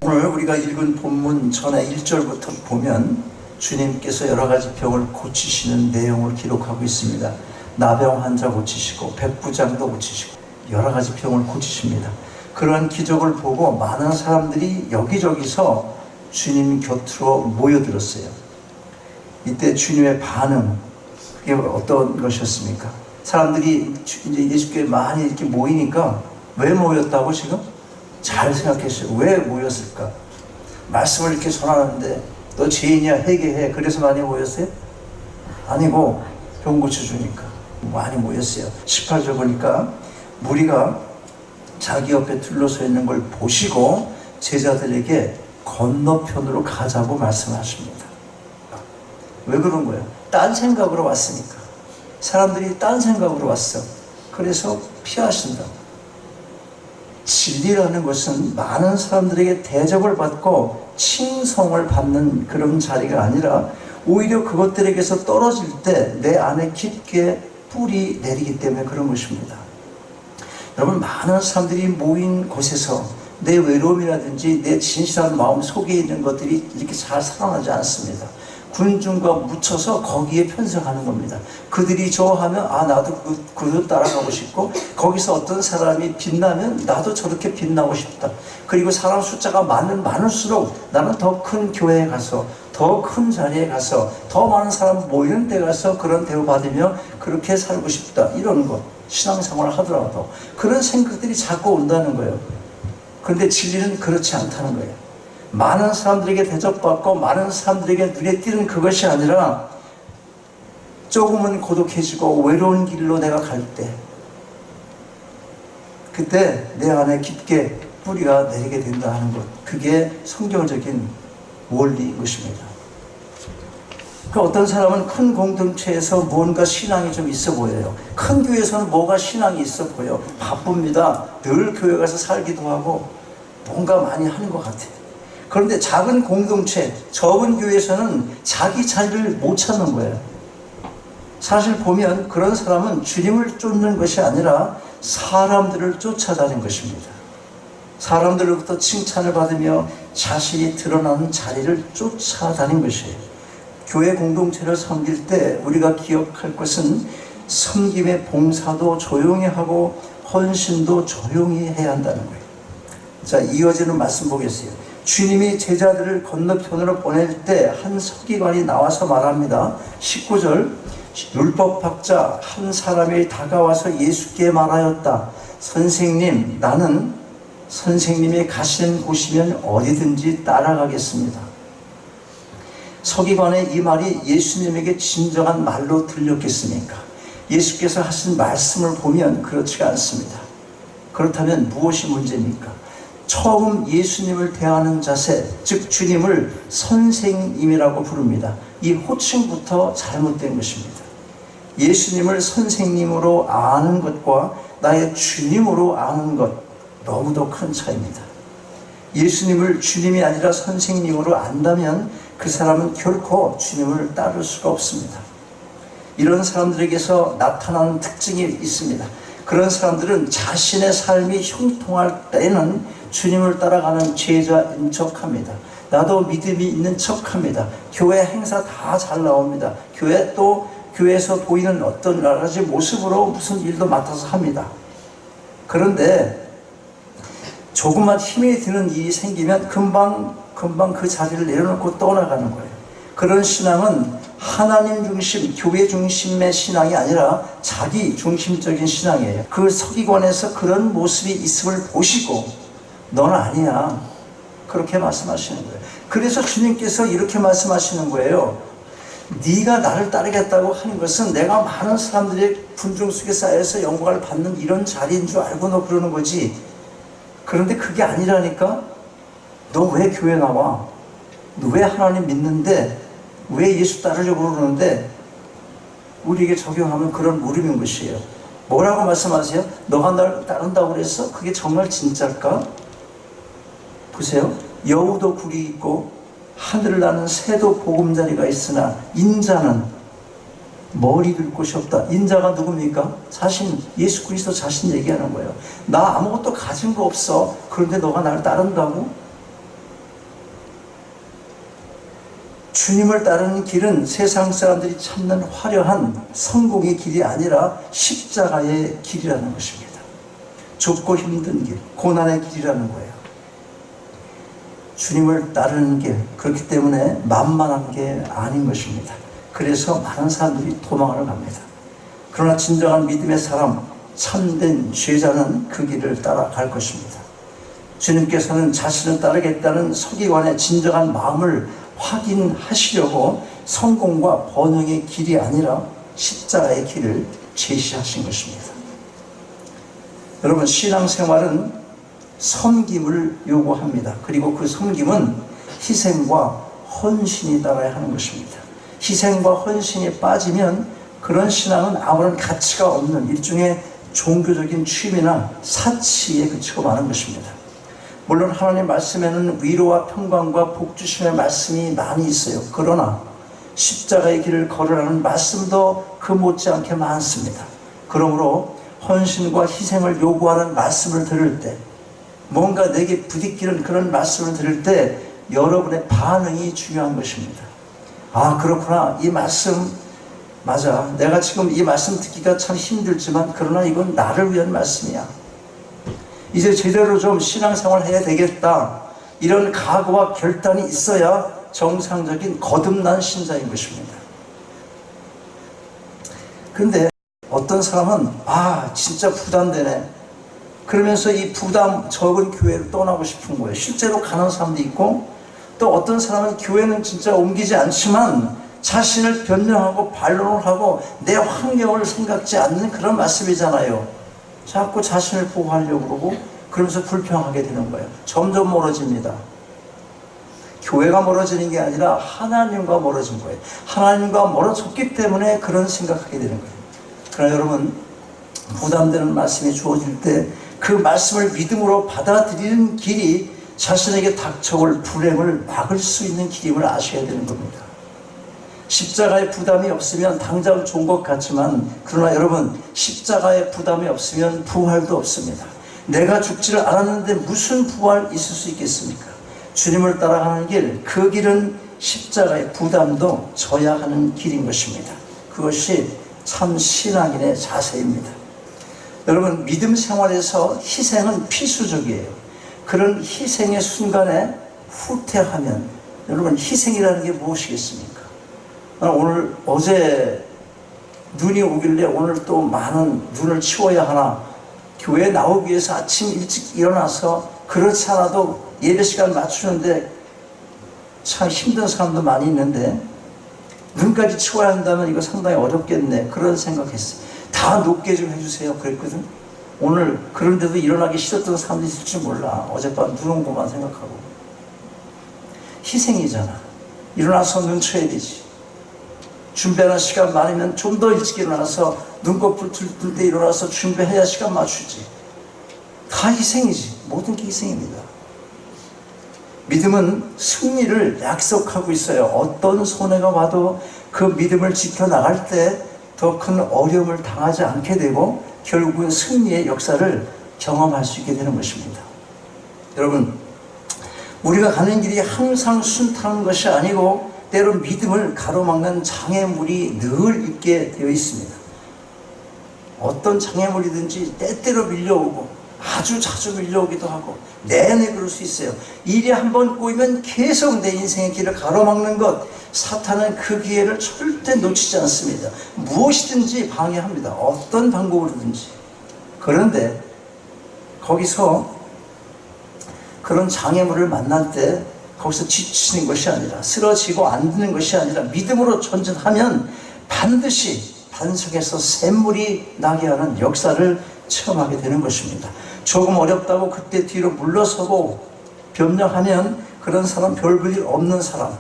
오늘 우리가 읽은 본문 전에 1절부터 보면 주님께서 여러 가지 병을 고치시는 내용을 기록하고 있습니다. 나병 환자 고치시고 백부장도 고치시고 여러 가지 병을 고치십니다. 그러한 기적을 보고 많은 사람들이 여기저기서 주님 곁으로 모여들었어요. 이때 주님의 반응, 그게 어떤 것이었습니까? 사람들이 이제 예수께 많이 이렇게 모이니까 왜 모였다고 지금? 잘 생각했어요. 왜 모였을까? 말씀을 이렇게 전하는데 너 죄인이야 회개해 그래서 많이 모였어요? 아니고 병 고쳐주니까 많이 모였어요. 18절 보니까 무리가 자기 옆에 둘러서 있는 걸 보시고 제자들에게 건너편으로 가자고 말씀하십니다. 왜 그런 거예요? 딴 생각으로 왔으니까. 사람들이 딴 생각으로 왔어. 그래서 피하신다. 진리라는 것은 많은 사람들에게 대접을 받고 칭송을 받는 그런 자리가 아니라 오히려 그것들에게서 떨어질 때 내 안에 깊게 뿌리 내리기 때문에 그런 것입니다. 여러분, 많은 사람들이 모인 곳에서 내 외로움이라든지 내 진실한 마음 속에 있는 것들이 이렇게 잘 살아나지 않습니다. 군중과 묻혀서 거기에 편성하는 겁니다. 그들이 좋아하면 나도 그들 따라가고 싶고, 거기서 어떤 사람이 빛나면 나도 저렇게 빛나고 싶다. 그리고 사람 숫자가 많을수록 나는 더 큰 교회에 가서, 더 큰 자리에 가서, 더 많은 사람 모이는 데 가서 그런 대우 받으며 그렇게 살고 싶다. 이런 것, 신앙생활을 하더라도 그런 생각들이 자꾸 온다는 거예요. 그런데 진리는 그렇지 않다는 거예요. 많은 사람들에게 대접받고 많은 사람들에게 눈에 띄는 그것이 아니라 조금은 고독해지고 외로운 길로 내가 갈 때, 그때 내 안에 깊게 뿌리가 내리게 된다 하는 것, 그게 성경적인 원리인 것입니다. 어떤 사람은 큰 공동체에서 뭔가 신앙이 좀 있어 보여요. 큰 교회에서는 뭐가 신앙이 있어 보여. 바쁩니다. 늘 교회 가서 살기도 하고 뭔가 많이 하는 것 같아요. 그런데 작은 공동체, 적은 교회에서는 자기 자리를 못 찾는 거예요. 사실 보면 그런 사람은 주님을 쫓는 것이 아니라 사람들을 쫓아다니는 것입니다. 사람들로부터 칭찬을 받으며 자신이 드러나는 자리를 쫓아다니는 것이에요. 교회 공동체를 섬길 때 우리가 기억할 것은 섬김의 봉사도 조용히 하고 헌신도 조용히 해야 한다는 거예요. 자, 이어지는 말씀 보겠어요. 주님이 제자들을 건너편으로 보낼 때 한 서기관이 나와서 말합니다. 19절, 율법학자 한 사람이 다가와서 예수께 말하였다. 선생님, 나는 선생님이 가시는 곳이면 어디든지 따라가겠습니다. 서기관의 이 말이 예수님에게 진정한 말로 들렸겠습니까? 예수께서 하신 말씀을 보면 그렇지가 않습니다. 그렇다면 무엇이 문제입니까? 처음 예수님을 대하는 자세, 즉 주님을 선생님이라고 부릅니다. 이 호칭부터 잘못된 것입니다. 예수님을 선생님으로 아는 것과 나의 주님으로 아는 것, 너무도 큰 차이입니다. 예수님을 주님이 아니라 선생님으로 안다면 그 사람은 결코 주님을 따를 수가 없습니다. 이런 사람들에게서 나타나는 특징이 있습니다. 그런 사람들은 자신의 삶이 형통할 때는 주님을 따라가는 제자인 척합니다. 나도 믿음이 있는 척합니다. 교회 행사 다 잘 나옵니다. 교회에서 보이는 어떤 여러 가지 모습으로 무슨 일도 맡아서 합니다. 그런데 조금만 힘이 드는 일이 생기면 금방 그 자리를 내려놓고 떠나가는 거예요. 그런 신앙은 하나님 중심, 교회 중심의 신앙이 아니라 자기 중심적인 신앙이에요. 그 서기관에서 그런 모습이 있음을 보시고 너는 아니야, 그렇게 말씀하시는 거예요. 그래서 주님께서 이렇게 말씀하시는 거예요. 네가 나를 따르겠다고 하는 것은 내가 많은 사람들의 군중 속에 쌓여서 영광을 받는 이런 자리인 줄 알고 너 그러는 거지. 그런데 그게 아니라니까. 너 왜 교회 나와? 너 왜 하나님 믿는데, 왜 예수 따르려고 그러는데, 우리에게 적용하면 그런 물음인 것이에요. 뭐라고 말씀하세요? 너가 날 따른다고 그랬어? 그게 정말 진짜일까? 보세요. 여우도 굴이 있고 하늘을 나는 새도 보금자리가 있으나 인자는 머리 들 곳이 없다. 인자가 누굽니까? 자신, 예수 그리스도 자신 얘기하는 거예요. 나 아무것도 가진 거 없어. 그런데 너가 나를 따른다고? 주님을 따르는 길은 세상 사람들이 찾는 화려한 성공의 길이 아니라 십자가의 길이라는 것입니다. 좁고 힘든 길, 고난의 길이라는 거예요. 주님을 따르는 길, 그렇기 때문에 만만한 게 아닌 것입니다. 그래서 많은 사람들이 도망을 갑니다. 그러나 진정한 믿음의 사람, 참된 죄자는 그 길을 따라갈 것입니다. 주님께서는 자신을 따르겠다는 서기관의 진정한 마음을 확인하시려고 성공과 번영의 길이 아니라 십자가의 길을 제시하신 것입니다. 여러분, 신앙생활은 섬김을 요구합니다. 그리고 그 섬김은 희생과 헌신이 따라야 하는 것입니다. 희생과 헌신이 빠지면 그런 신앙은 아무런 가치가 없는 일종의 종교적인 취미나 사치에 그치고 마는 것입니다. 물론 하나님 말씀에는 위로와 평강과 복주심의 말씀이 많이 있어요. 그러나 십자가의 길을 걸으라는 말씀도 그 못지않게 많습니다. 그러므로 헌신과 희생을 요구하는 말씀을 들을 때, 뭔가 내게 부딪히는 그런 말씀을 들을 때 여러분의 반응이 중요한 것입니다. 아, 그렇구나. 이 말씀 맞아. 내가 지금 이 말씀 듣기가 참 힘들지만 그러나 이건 나를 위한 말씀이야. 이제 제대로 좀 신앙생활 해야 되겠다. 이런 각오와 결단이 있어야 정상적인 거듭난 신자인 것입니다. 그런데 어떤 사람은 진짜 부담되네. 그러면서 이 부담 적은 교회를 떠나고 싶은 거예요. 실제로 가는 사람도 있고, 또 어떤 사람은 교회는 진짜 옮기지 않지만 자신을 변명하고 반론을 하고 내 환경을 생각지 않는 그런 말씀이잖아요. 자꾸 자신을 보호하려고 그러고 그러면서 불평하게 되는 거예요. 점점 멀어집니다. 교회가 멀어지는 게 아니라 하나님과 멀어진 거예요. 하나님과 멀어졌기 때문에 그런 생각하게 되는 거예요. 그러나 여러분, 부담되는 말씀이 주어질 때 그 말씀을 믿음으로 받아들이는 길이 자신에게 닥쳐올 불행을 막을 수 있는 길임을 아셔야 되는 겁니다. 십자가의 부담이 없으면 당장 좋은 것 같지만, 그러나 여러분, 십자가의 부담이 없으면 부활도 없습니다. 내가 죽지를 않았는데 무슨 부활 있을 수 있겠습니까? 주님을 따라가는 길, 그 길은 십자가의 부담도 져야 하는 길인 것입니다. 그것이 참 신앙인의 자세입니다. 여러분, 믿음 생활에서 희생은 필수적이에요. 그런 희생의 순간에 후퇴하면, 여러분, 희생이라는 게 무엇이겠습니까? 어제 눈이 오길래 오늘 또 많은 눈을 치워야 하나, 교회 나오기 위해서 아침 일찍 일어나서 그렇지 않아도 예배 시간 맞추는데 참 힘든 사람도 많이 있는데 눈까지 치워야 한다면 이거 상당히 어렵겠네, 그런 생각했어요. 다 높게 좀 해주세요 그랬거든. 오늘 그런데도 일어나기 싫었던 사람도 있을지 몰라. 어젯밤 눈 온 것만 생각하고. 희생이잖아. 일어나서 눈 쳐야 되지. 준비하는 시간 많으면 좀 더 일찍 일어나서 눈꺼풀 뜰 때 일어나서 준비해야 시간 맞추지. 다 희생이지. 모든 게 희생입니다. 믿음은 승리를 약속하고 있어요. 어떤 손해가 와도 그 믿음을 지켜나갈 때 더 큰 어려움을 당하지 않게 되고 결국은 승리의 역사를 경험할 수 있게 되는 것입니다. 여러분, 우리가 가는 길이 항상 순탄한 것이 아니고 때로 믿음을 가로막는 장애물이 늘 있게 되어 있습니다. 어떤 장애물이든지 때때로 밀려오고 아주 자주 밀려오기도 하고 내내 그럴 수 있어요. 일이 한번 꼬이면 계속 내 인생의 길을 가로막는 것, 사탄은 그 기회를 절대 놓치지 않습니다. 무엇이든지 방해합니다. 어떤 방법으로든지. 그런데 거기서 그런 장애물을 만날 때 거기서 지치는 것이 아니라, 쓰러지고 앉는 것이 아니라 믿음으로 전진하면 반드시 반석에서 샘물이 나게 하는 역사를 체험하게 되는 것입니다. 조금 어렵다고 그때 뒤로 물러서고 변명하면 그런 사람 별 볼 일 없는 사람,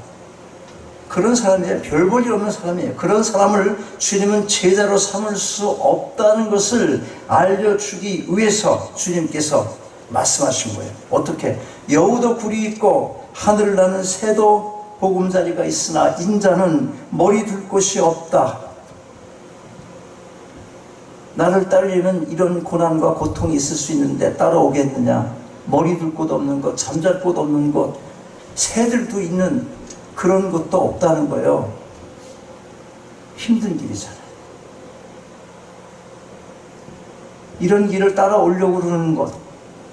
그런 사람이에요. 별 볼 일 없는 사람이에요. 그런 사람을 주님은 제자로 삼을 수 없다는 것을 알려주기 위해서 주님께서 말씀하신 거예요. 어떻게? 여우도 굴이 있고 하늘을 나는 새도 보금자리가 있으나 인자는 머리 둘 곳이 없다. 나를 따르려면 이런 고난과 고통이 있을 수 있는데 따라오겠느냐? 머리 둘 곳 없는 곳, 잠잘 곳 없는 곳, 새들도 있는 그런 것도 없다는 거예요. 힘든 길이잖아요. 이런 길을 따라오려고 그러는 것,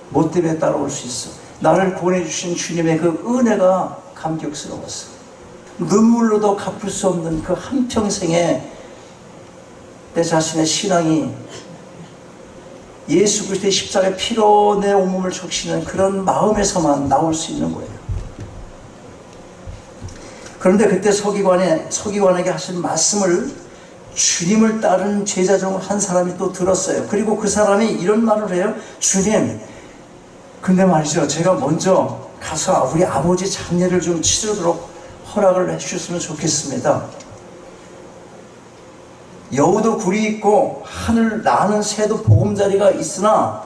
뭐 때문에 따라올 수 있어? 나를 보내주신 주님의 그 은혜가 감격스러웠어. 눈물로도 갚을 수 없는 그 한평생의 내 자신의 신앙이 예수 그리스도의 십자가의 피로 내 온몸을 적시는 그런 마음에서만 나올 수 있는 거예요. 그런데 그때 서기관에게 하신 말씀을 주님을 따르는 제자 중 한 사람이 또 들었어요. 그리고 그 사람이 이런 말을 해요. 주님, 근데 말이죠, 제가 먼저 가서 우리 아버지 장례를 좀 치르도록 허락을 해주셨으면 좋겠습니다. 여우도 굴이 있고 하늘 나는 새도 보금자리가 있으나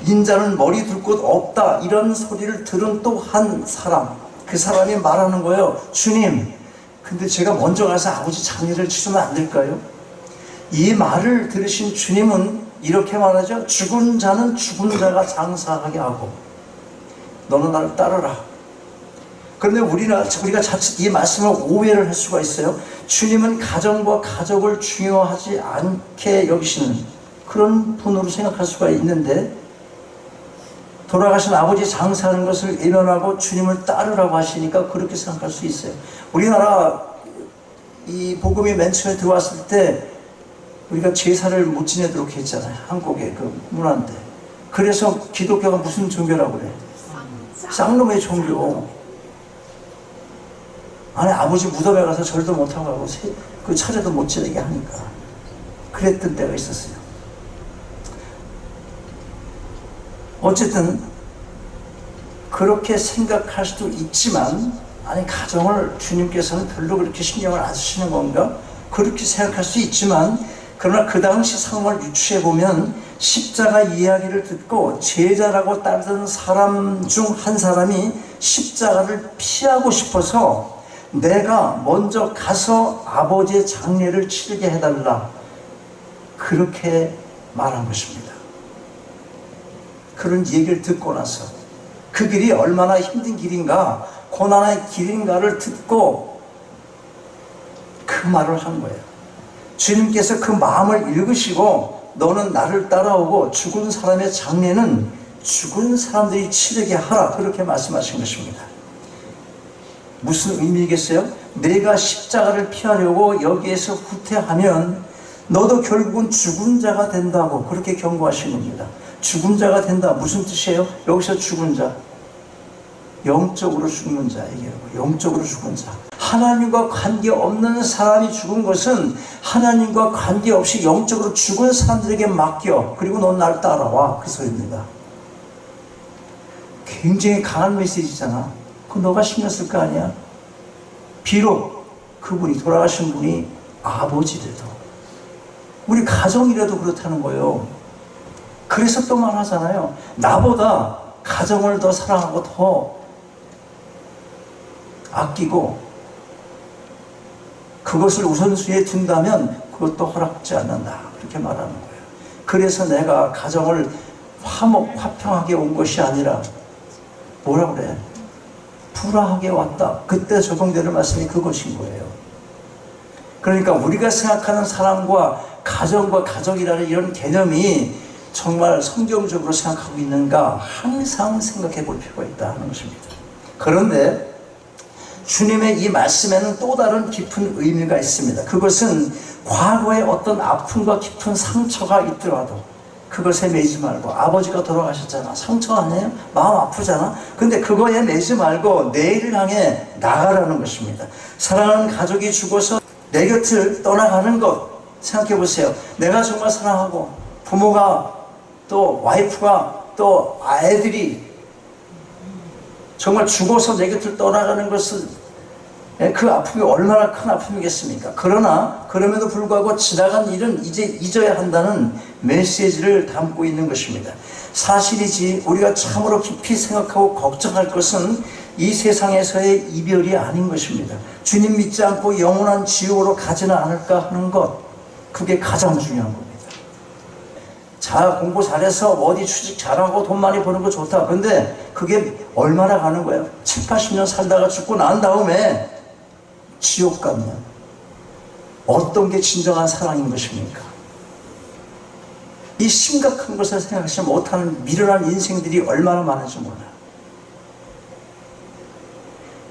인자는 머리 둘 곳 없다, 이런 소리를 들은 또 한 사람, 그 사람이 말하는 거예요. 주님, 근데 제가 먼저 가서 아버지 장례를 치르면 안 될까요? 이 말을 들으신 주님은 이렇게 말하죠. 죽은 자는 죽은 자가 장사하게 하고 너는 나를 따르라. 그런데 우리가 자칫 이 말씀을 오해를 할 수가 있어요. 주님은 가정과 가족을 중요하지 않게 여기시는 그런 분으로 생각할 수가 있는데, 돌아가신 아버지 장사하는 것을 외면하고 주님을 따르라고 하시니까 그렇게 생각할 수 있어요. 우리나라 이 복음이 맨 처음에 들어왔을 때 우리가 제사를 못 지내도록 했잖아요. 한국의 그 문화인데. 그래서 기독교가 무슨 종교라고 그래? 쌍놈의 종교. 아니, 아버지 무덤에 가서 절도 못하고 하고 그 차례도 못 지내게 하니까 그랬던 때가 있었어요. 어쨌든 그렇게 생각할 수도 있지만, 아니, 가정을 주님께서는 별로 그렇게 신경을 안 쓰시는 건가? 그렇게 생각할 수 있지만, 그러나 그 당시 상황을 유추해 보면 십자가 이야기를 듣고 제자라고 따르던 사람 중 한 사람이 십자가를 피하고 싶어서 내가 먼저 가서 아버지의 장례를 치르게 해달라, 그렇게 말한 것입니다. 그런 얘기를 듣고 나서 그 길이 얼마나 힘든 길인가, 고난의 길인가를 듣고 그 말을 한 거예요. 주님께서 그 마음을 읽으시고 너는 나를 따라오고 죽은 사람의 장례는 죽은 사람들이 치르게 하라, 그렇게 말씀하신 것입니다. 무슨 의미겠어요? 내가 십자가를 피하려고 여기에서 후퇴하면 너도 결국은 죽은 자가 된다고 그렇게 경고하신 겁니다. 죽은 자가 된다, 무슨 뜻이에요? 여기서 죽은 자, 영적으로 죽는 자 얘기하고, 영적으로 죽은 자. 하나님과 관계없는 사람이 죽은 것은 하나님과 관계없이 영적으로 죽은 사람들에게 맡겨, 그리고 넌 날 따라와, 그 소리입니다. 굉장히 강한 메시지잖아. 그거 너가 신경 쓸 거 아니야? 비록 그분이, 돌아가신 분이 아버지라도, 우리 가정이라도 그렇다는 거예요. 그래서 또 말하잖아요. 나보다 가정을 더 사랑하고 더 아끼고 그것을 우선순위에 둔다면 그것도 허락지 않는다, 그렇게 말하는 거예요. 그래서 내가 가정을 화평하게 온 것이 아니라 뭐라 그래? 불화하게 왔다. 그때 적용되는 말씀이 그것인 거예요. 그러니까 우리가 생각하는 사랑과 가정과 가족이라는 이런 개념이 정말 성경적으로 생각하고 있는가 항상 생각해 볼 필요가 있다 하는 것입니다. 그런데 주님의 이 말씀에는 또 다른 깊은 의미가 있습니다. 그것은 과거에 어떤 아픔과 깊은 상처가 있더라도 그것에 매이지 말고, 아버지가 돌아가셨잖아, 상처 아니에요? 마음 아프잖아? 근데 그거에 매이지 말고 내일을 향해 나가라는 것입니다. 사랑하는 가족이 죽어서 내 곁을 떠나가는 것 생각해 보세요. 내가 정말 사랑하고 부모가 또 와이프가 또 아이들이 정말 죽어서 내 곁을 떠나가는 것은 그 아픔이 얼마나 큰 아픔이겠습니까? 그러나 그럼에도 불구하고 지나간 일은 이제 잊어야 한다는 메시지를 담고 있는 것입니다. 사실이지 우리가 참으로 깊이 생각하고 걱정할 것은 이 세상에서의 이별이 아닌 것입니다. 주님 믿지 않고 영원한 지옥으로 가지는 않을까 하는 것, 그게 가장 중요한 겁니다. 자, 공부 잘해서 어디 취직 잘하고 돈 많이 버는 거 좋다. 그런데 그게 얼마나 가는 거예요? 7, 80년 살다가 죽고 난 다음에 지옥 가면 어떤 게 진정한 사랑인 것입니까? 이 심각한 것을 생각하지 못하는 미련한 인생들이 얼마나 많은지 몰라요.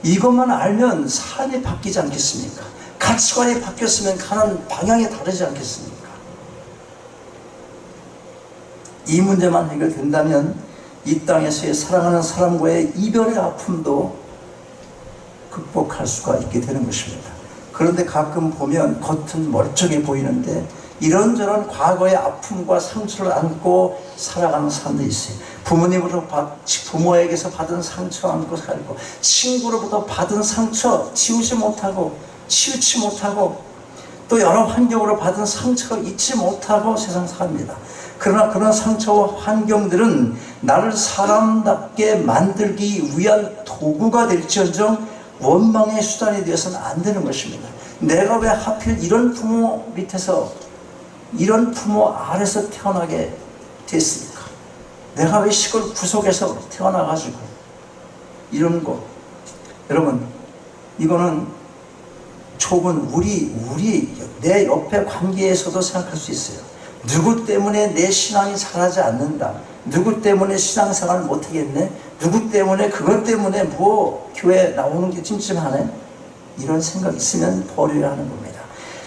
이것만 알면 삶이 바뀌지 않겠습니까? 가치관이 바뀌었으면 가는 방향이 다르지 않겠습니까? 이 문제만 해결된다면 이 땅에서의 사랑하는 사람과의 이별의 아픔도 극복할 수가 있게 되는 것입니다. 그런데 가끔 보면 겉은 멀쩡해 보이는데 이런저런 과거의 아픔과 상처를 안고 살아가는 사람들이 있어요. 부모에게서 받은 상처 안고 살고, 친구로부터 받은 상처 지우지 못하고 치우지 못하고, 또 여러 환경으로 받은 상처를 잊지 못하고 세상 삽니다. 그러나 그런 상처와 환경들은 나를 사람답게 만들기 위한 도구가 될지언정 원망의 수단이 되어서는 안 되는 것입니다. 내가 왜 하필 이런 부모 밑에서, 이런 부모 아래서 태어나게 됐습니까? 내가 왜 시골 구석에서 태어나가지고 이런 거. 여러분, 이거는 좁은 내 옆에 관계에서도 생각할 수 있어요. 누구 때문에 내 신앙이 자라지 않는다. 누구 때문에 신앙생활을 못하겠네. 누구 때문에, 그것 때문에 뭐 교회 나오는 게 찜찜하네. 이런 생각 있으면 버려야 하는 겁니다.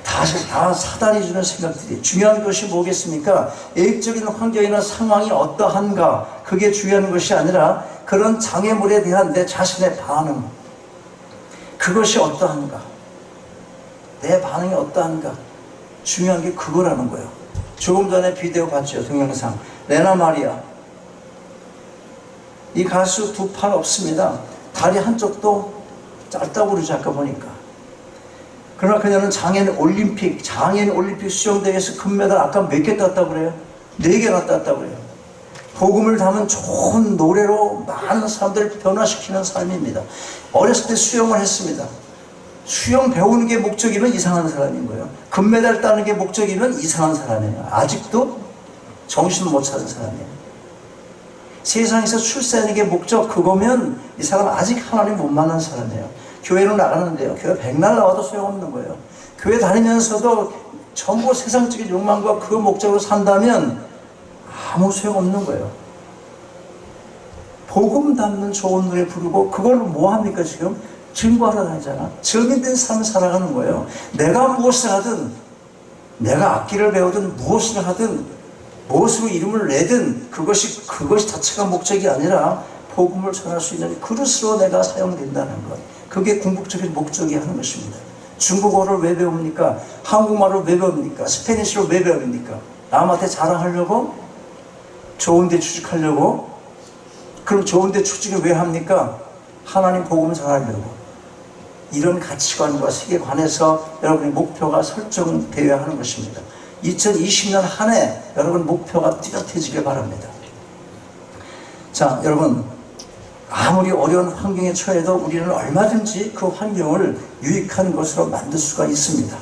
다 사단이 주는 생각들이. 중요한 것이 뭐겠습니까? 애적인 환경이나 상황이 어떠한가, 그게 중요한 것이 아니라 그런 장애물에 대한 내 자신의 반응, 그것이 어떠한가, 내 반응이 어떠한가. 중요한 게 그거라는 거예요. 조금 전에 비디오 봤죠, 동영상. 레나 마리아, 이 가수 두 팔 없습니다. 다리 한쪽도 짧다고 그러지, 아까 보니까. 그러나 그녀는 장애인 올림픽 수영대회에서 금메달 아까 몇 개 땄다고 그래요? 4개나 땄다고 그래요. 복음을 담은 좋은 노래로 많은 사람들을 변화시키는 삶입니다. 어렸을 때 수영을 했습니다. 수영 배우는 게 목적이면 이상한 사람인 거예요. 금메달 따는 게 목적이면 이상한 사람이에요. 아직도 정신을 못 차린 사람이에요. 세상에서 출세하는 게 목적, 그거면 이 사람 아직 하나님 못 만난 사람이에요. 교회로 나가는데요, 교회 백날 나와도 소용없는 거예요. 교회 다니면서도 전부 세상적인 욕망과 그 목적으로 산다면 아무 소용없는 거예요. 복음 담는 좋은 노래 부르고 그걸로 뭐 합니까? 지금 증거하러 다니잖아. 증인된 삶을 살아가는 거예요. 내가 무엇을 하든, 내가 악기를 배우든 무엇을 하든, 무엇으로 이름을 내든 그것이 자체가 목적이 아니라 복음을 전할 수 있는 그릇으로 내가 사용된다는 것. 그게 궁극적인 목적이 하는 것입니다. 중국어를 왜 배웁니까? 한국말을 왜 배웁니까? 스페니쉬를 왜 배웁니까? 남한테 자랑하려고? 좋은 데 취직하려고? 그럼 좋은 데 취직을 왜 합니까? 하나님 복음을 전하려고. 이런 가치관과 세계관에서 여러분의 목표가 설정되어야 하는 것입니다. 2020년 한 해 여러분 목표가 뚜렷해지길 바랍니다. 자, 여러분, 아무리 어려운 환경에 처해도 우리는 얼마든지 그 환경을 유익한 것으로 만들 수가 있습니다.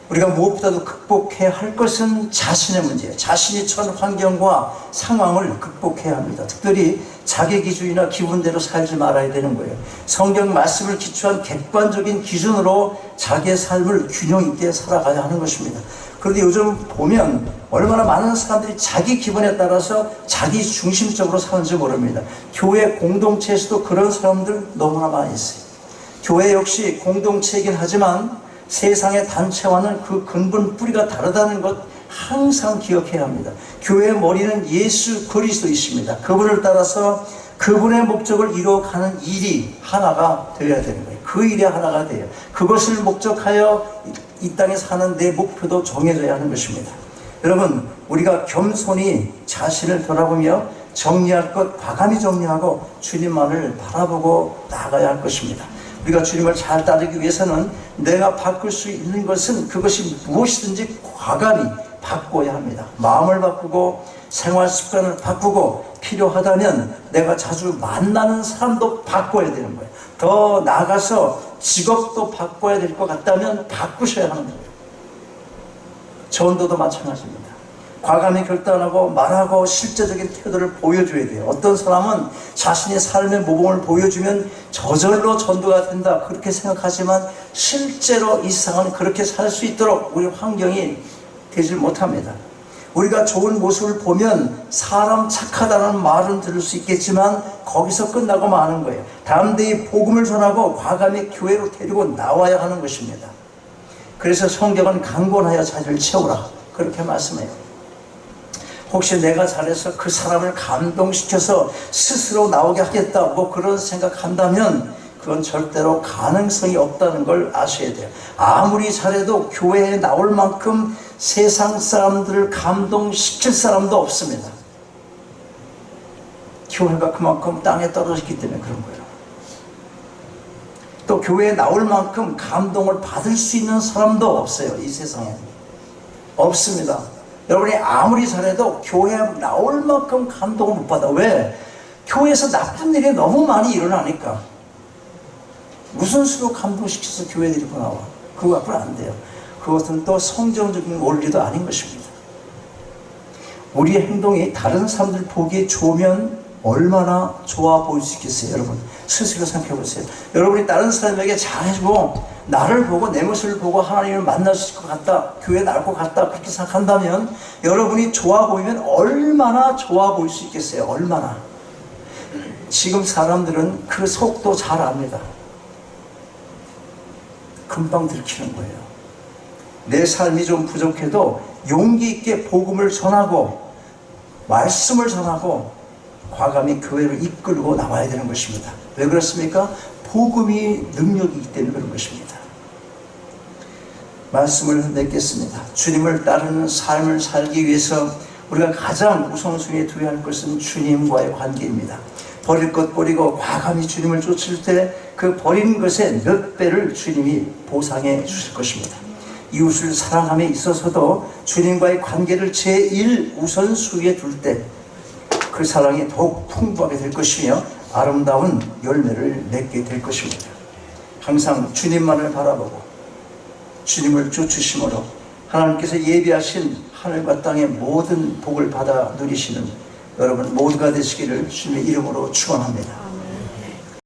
우리가 무엇보다도 극복해야 할 것은 자신의 문제예요. 자신이 처한 환경과 상황을 극복해야 합니다. 특별히 자기 기준이나 기분대로 살지 말아야 되는 거예요. 성경 말씀을 기초한 객관적인 기준으로 자기의 삶을 균형 있게 살아가야 하는 것입니다. 그런데 요즘 보면 얼마나 많은 사람들이 자기 기분에 따라서 자기 중심적으로 사는지 모릅니다. 교회 공동체에서도 그런 사람들 너무나 많이 있어요. 교회 역시 공동체이긴 하지만 세상의 단체와는 그 근본 뿌리가 다르다는 것 항상 기억해야 합니다. 교회의 머리는 예수 그리스도이십니다. 그분을 따라서 그분의 목적을 이루어가는 일이 하나가 되어야 되는 거예요. 그 일이 하나가 돼요. 그것을 목적하여 이 땅에 사는 내 목표도 정해져야 하는 것입니다. 여러분, 우리가 겸손히 자신을 돌아보며 정리할 것 과감히 정리하고 주님만을 바라보고 나아가야 할 것입니다. 우리가 주님을 잘 따르기 위해서는 내가 바꿀 수 있는 것은 그것이 무엇이든지 과감히 바꿔야 합니다. 마음을 바꾸고 생활 습관을 바꾸고 필요하다면 내가 자주 만나는 사람도 바꿔야 되는 거예요. 더 나아가서 직업도 바꿔야 될 것 같다면 바꾸셔야 하는 거예요. 전도도 마찬가지입니다. 과감히 결단하고 말하고 실제적인 태도를 보여줘야 돼요. 어떤 사람은 자신의 삶의 모범을 보여주면 저절로 전도가 된다 그렇게 생각하지만 실제로 이 세상은 그렇게 살 수 있도록 우리 환경이 되질 못합니다. 우리가 좋은 모습을 보면 사람 착하다는 말은 들을 수 있겠지만 거기서 끝나고 마는 거예요. 다음 대에 복음을 전하고 과감히 교회로 데리고 나와야 하는 것입니다. 그래서 성경은 강권하여 자리를 채우라 그렇게 말씀해요. 혹시 내가 잘해서 그 사람을 감동시켜서 스스로 나오게 하겠다 뭐 그런 생각한다면 그건 절대로 가능성이 없다는 걸 아셔야 돼요. 아무리 잘해도 교회에 나올 만큼 세상 사람들을 감동시킬 사람도 없습니다. 교회가 그만큼 땅에 떨어졌기 때문에 그런 거예요. 또 교회에 나올 만큼 감동을 받을 수 있는 사람도 없어요. 이 세상에 없습니다. 여러분이 아무리 잘해도 교회에 나올 만큼 감동을 못 받아. 왜? 교회에서 나쁜 일이 너무 많이 일어나니까. 무슨 수로 감동시켜서 교회 데리고 나와? 그거 갖고는 안 돼요. 그것은 또 성경적인 원리도 아닌 것입니다. 우리의 행동이 다른 사람들 보기에 좋으면 얼마나 좋아 보일 수 있겠어요? 여러분 스스로 생각해 보세요. 여러분이 다른 사람에게 잘해주고 나를 보고 내 모습을 보고 하나님을 만날 수 있을 것 같다, 교회에 나올 것 같다 그렇게 생각한다면 여러분이 좋아 보이면 얼마나 좋아 보일 수 있겠어요? 얼마나. 지금 사람들은 그 속도 잘 압니다. 금방 들키는 거예요. 내 삶이 좀 부족해도 용기 있게 복음을 전하고 말씀을 전하고 과감히 교회를 이끌고 나와야 되는 것입니다. 왜 그렇습니까? 복음이 능력이기 때문에 그런 것입니다. 말씀을 맺겠습니다. 주님을 따르는 삶을 살기 위해서 우리가 가장 우선순위에 두어야 할 것은 주님과의 관계입니다. 버릴 것 버리고 과감히 주님을 쫓을 때 그 버린 것의 몇 배를 주님이 보상해 주실 것입니다. 이웃을 사랑함에 있어서도 주님과의 관계를 제1 우선순위에 둘 때 그 사랑이 더욱 풍부하게 될 것이며 아름다운 열매를 맺게 될 것입니다. 항상 주님만을 바라보고 주님을 쫓으심으로 하나님께서 예비하신 하늘과 땅의 모든 복을 받아 누리시는 여러분 모두가 되시기를 주님의 이름으로 축원합니다.